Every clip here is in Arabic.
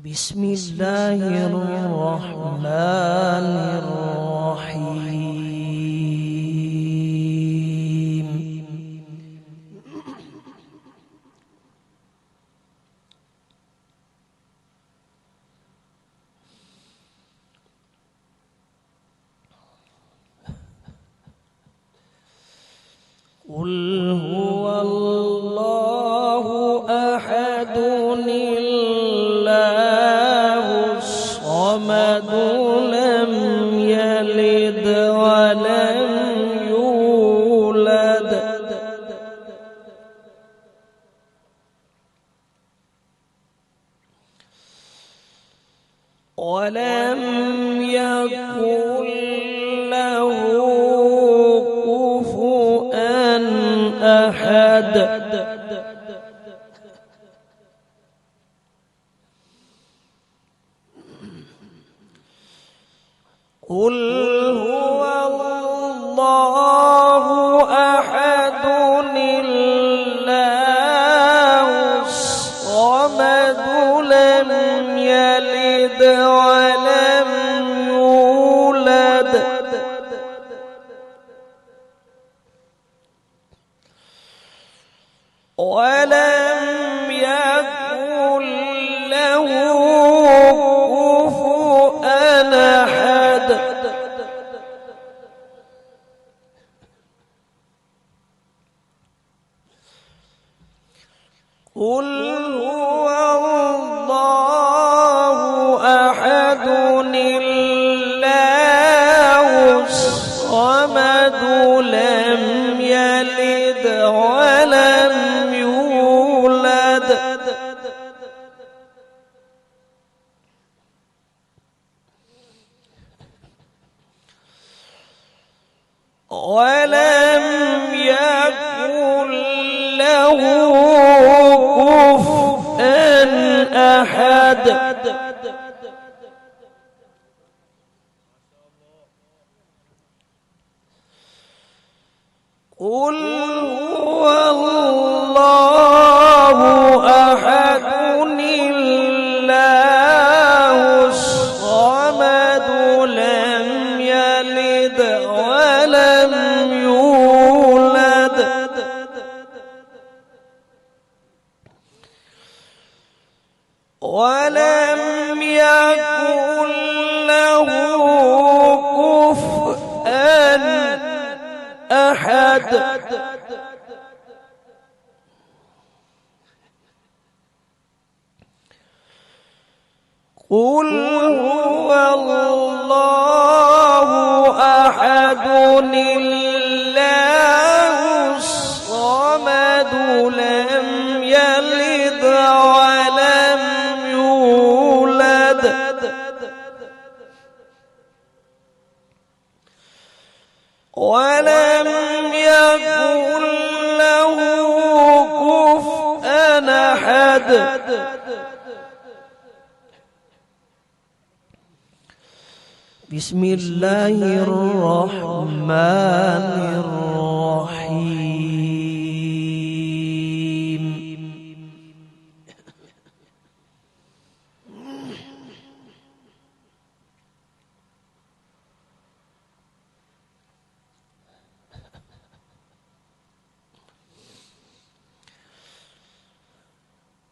بسم الله الرحمن الرحيم. قل هو الله أحد الله الصمد لم يلد ولم يولد ولم يكن له كفؤا أحد. قل هو الله أحد الله الصمد لم يلد ولم يولد ولم يكن له كفؤا أحد. قل هو الله أحد الله الصمد لم يلد ولم يولد ولم يكن له كفؤا أحد. قل هو الله أحد الله الصمد لم يلد ولم يولد ولم يكن له كفؤا أحد. قل هو الله أحد الله الصمد لم يلد ولم يولد ولم يكن له كفؤا أحد. بسم الله الرحمن الرحيم.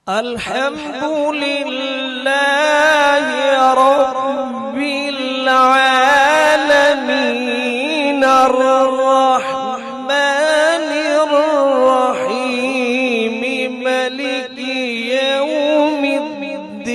الحمد لله رب العالمين الرحمن الرحيم مالك يوم الدين.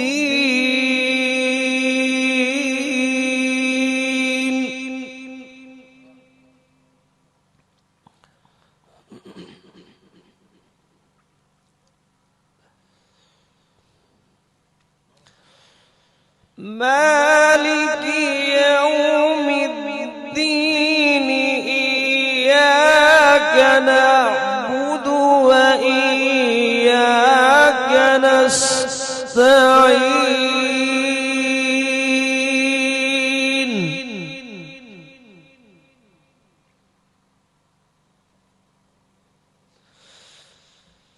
مالك يوم الدين إياك نعبد وإياك نستعين.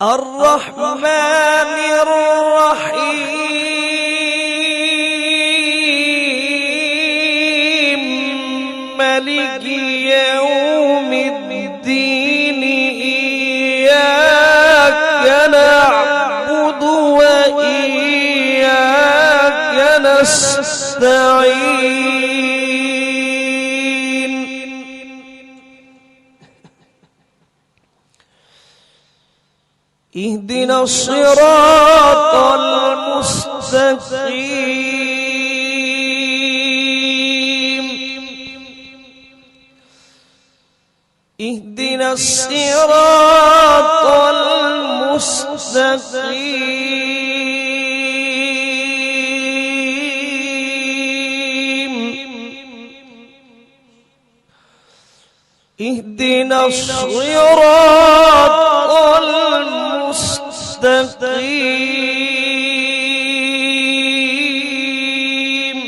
الرحمن الرحيم نستعين اهدنا الصراط المستقيم اهدنا الصراط المستقيم اهدنا الصراط المستقيم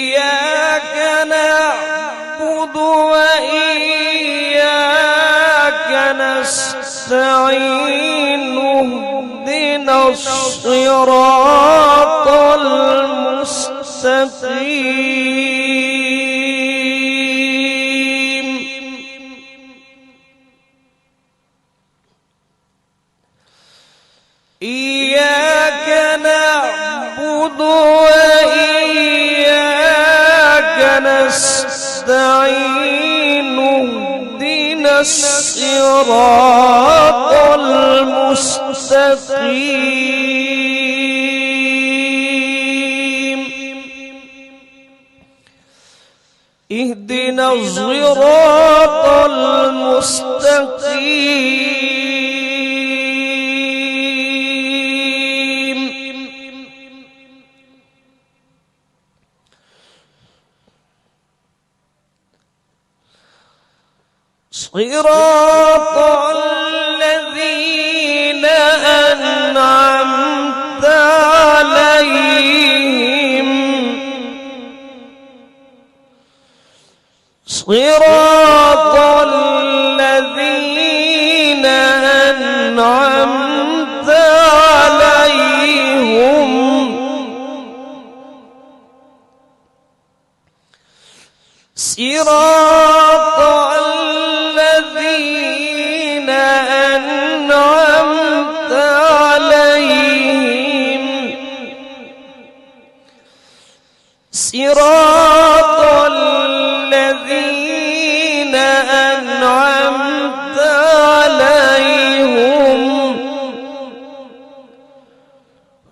إياك نعبد وإياك نستعين اهدنا الصراط المستقيم إياك نعبد وإياك نستعين اهدنا الصراط المستقيم اهدنا الصراط المستقيم صراط الذين أنعمت عليهم صراط الذين أنعمت عليهم صراط الذين أنعمت عليهم صراط الذين أنعمت عليهم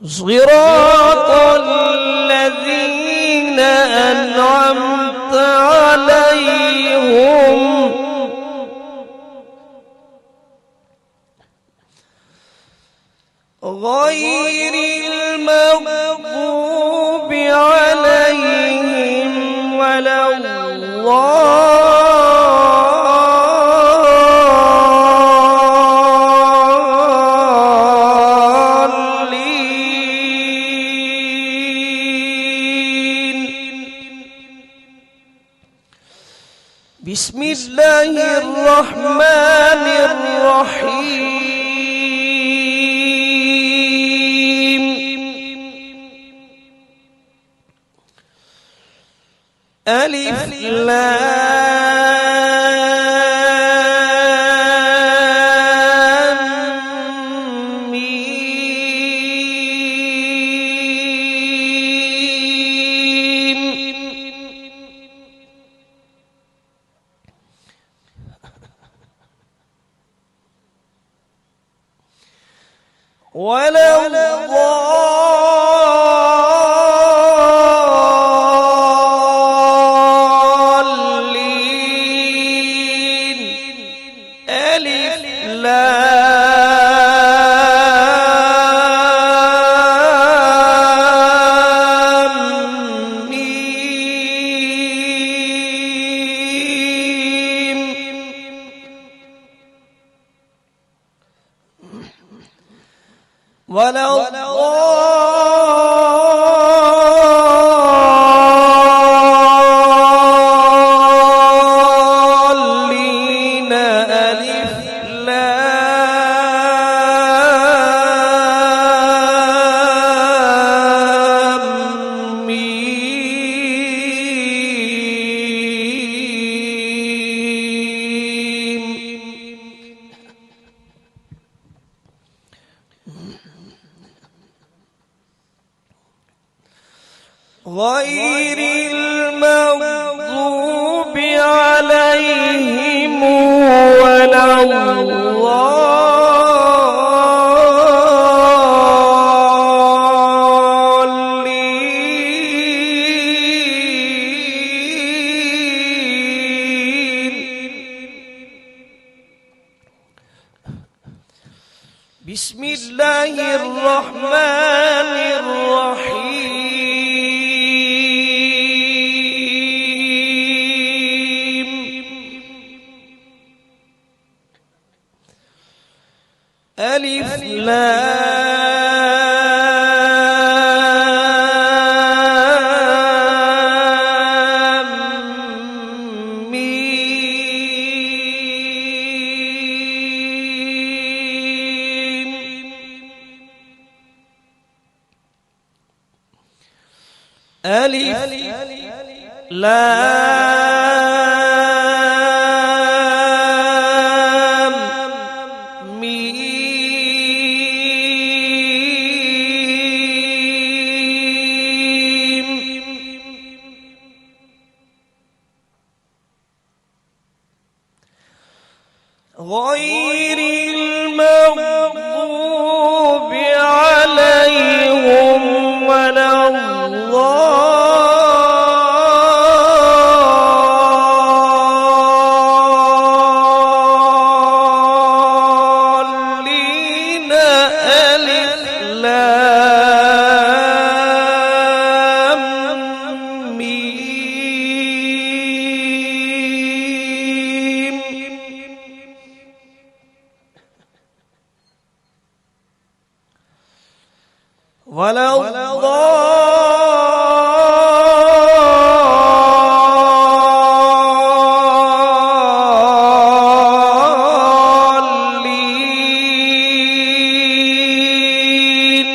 صراط الذين أنعمت عليهم غير المغضوب عليهم ولا الضالين بسم الله الرحمن الرحيم ألف لام ميم ولا الضالين ألف لام ميم ولا الضالين ألف لام ميم بسم الله الرحمن الرحيم ألف لام ميم ألف لام ميم غير المغضوب عليهم ولا الضالين ألف لام ميم ولا الضالين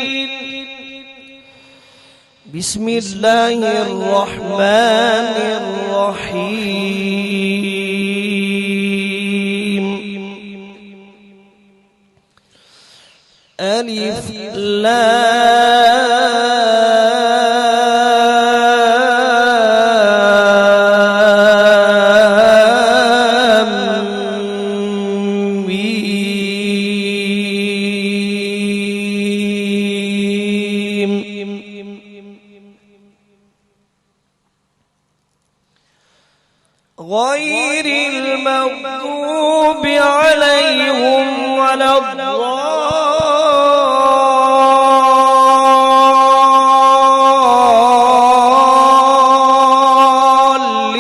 بسم الله الرحمن الرحيم ألف لام ميم غير المغضوب عليهم ولا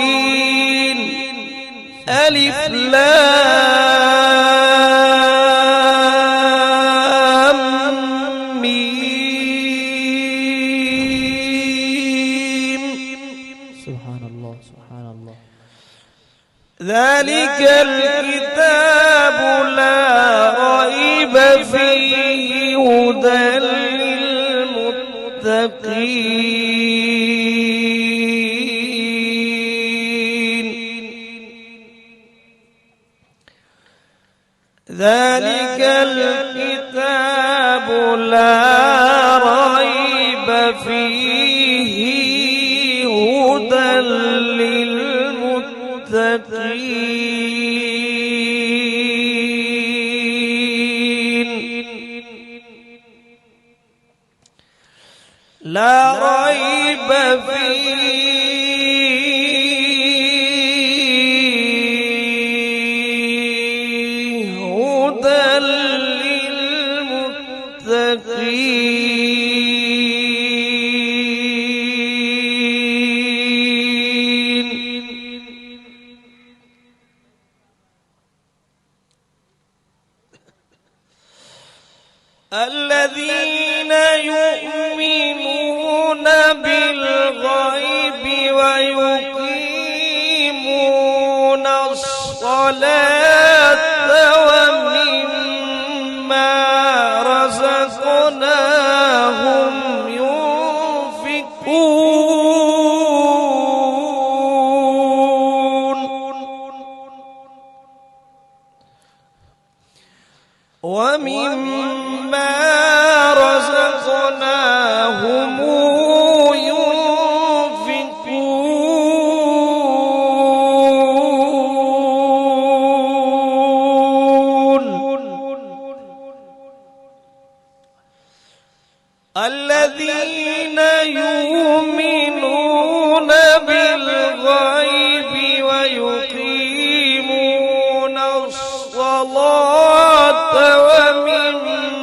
الضالين ألف لام ميم سبحان الله سبحان الله. ذلك الكتاب لا ريب فيه هدى للمتقين ذلك الكتاب لا ريب فيه هدى للمتقين لا ريب فيه هدى للمتقين الذين يؤمنون بالغيب ويقيمون الصلاة ومما رزقناهم ينفقون ومما رزقناهم ينفقون الذين يؤمنون بالغيب ويقيمون الصلاة ومما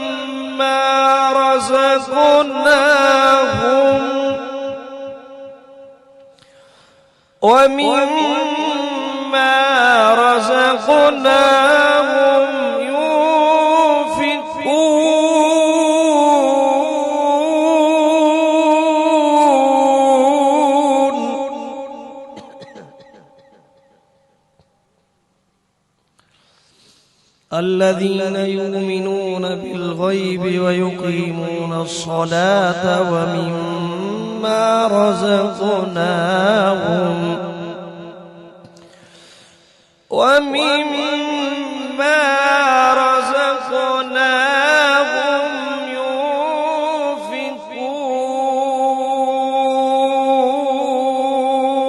ومما رزقناهم الذين يؤمنون بالغيب ويقيمون الصلاة ومما رزقناهم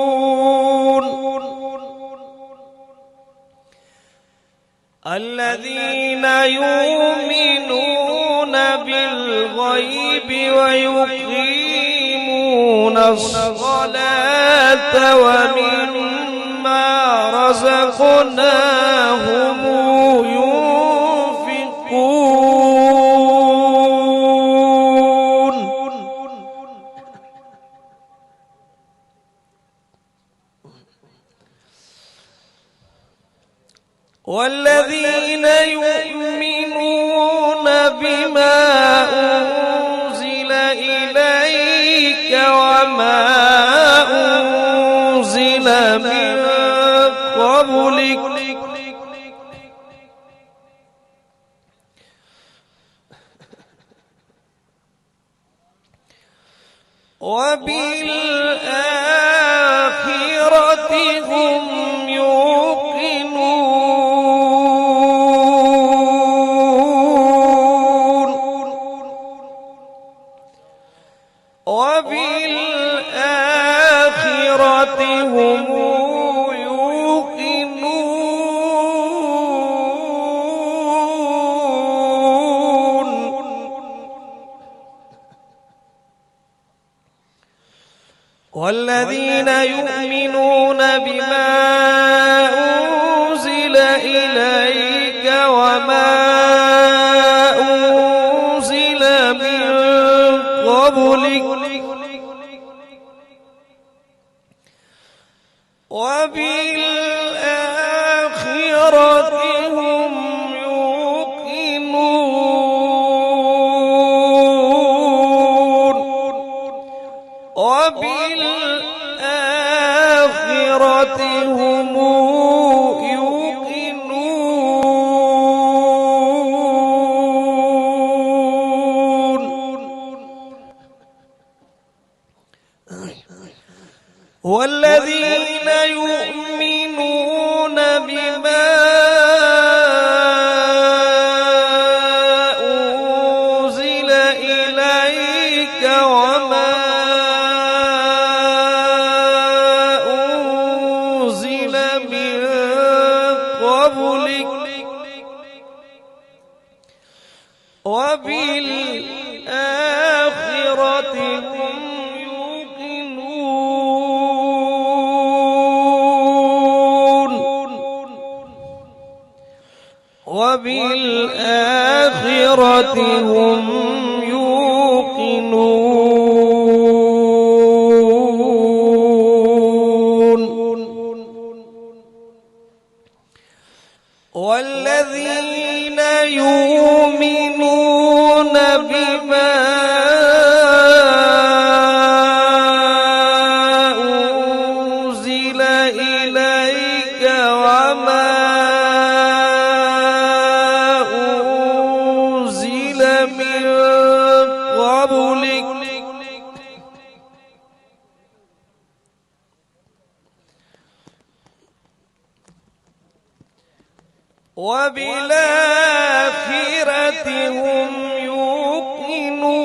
ينفقون الذين يؤمنون بالغيب ويقيمون الصلاة ومما رزقناهم ينفقون والذين يؤمنون بما أنزل إليك وما أنزل من قبلك وبالآخرة هم وبالآخرة هم يوقنون والذين يؤمنون بما أنزل إليك وما أنزل من قبلك وبالآخرة هم يوقنون وبالآخرة هم يوقنون والذين يؤمنون بما أنزل إليك وما أنزل من قبلك وبالآخرة هم وبالآخرة هم يوقنون والذين يؤمنون بما أنزل إليك وما من قبلك وبالآخرة هم يوقنون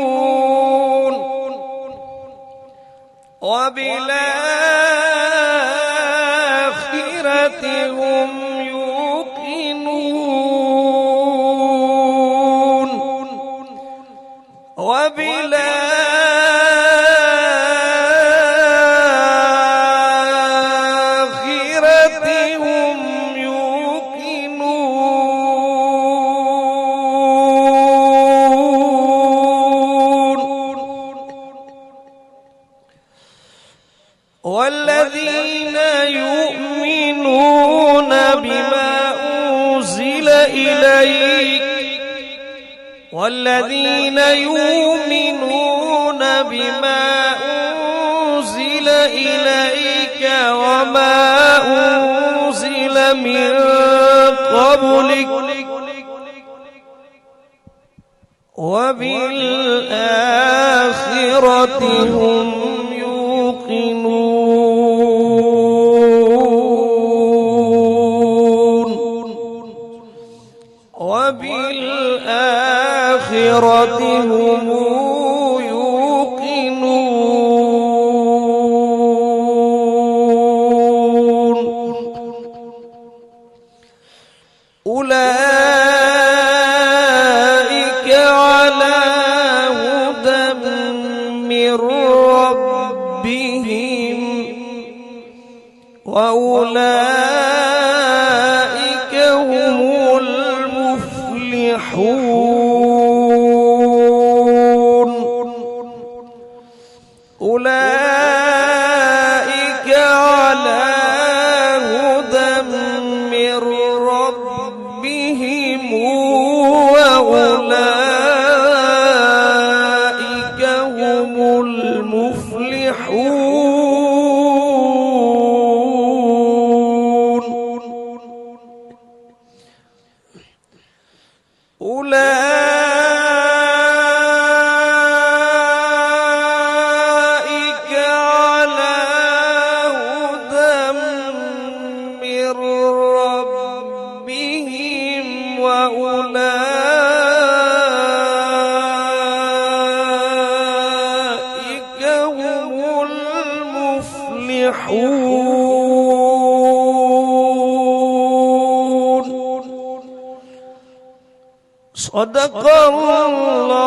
وبالآخرة هم يوقنون وبالآخرة هم يوقنون والذين والذين يؤمنون بما أنزل إليك وما أنزل من قبلك وبالآخرة هم يوقنون وبالآخرة هم يوقنون أولئك على هدى من ربهم وأولئك هم المفلحون أولئك على هدى من ربهم وأولئك هم المفلحون أولئك على هدى من ربهم وأولئك هم المفلحون صدق الله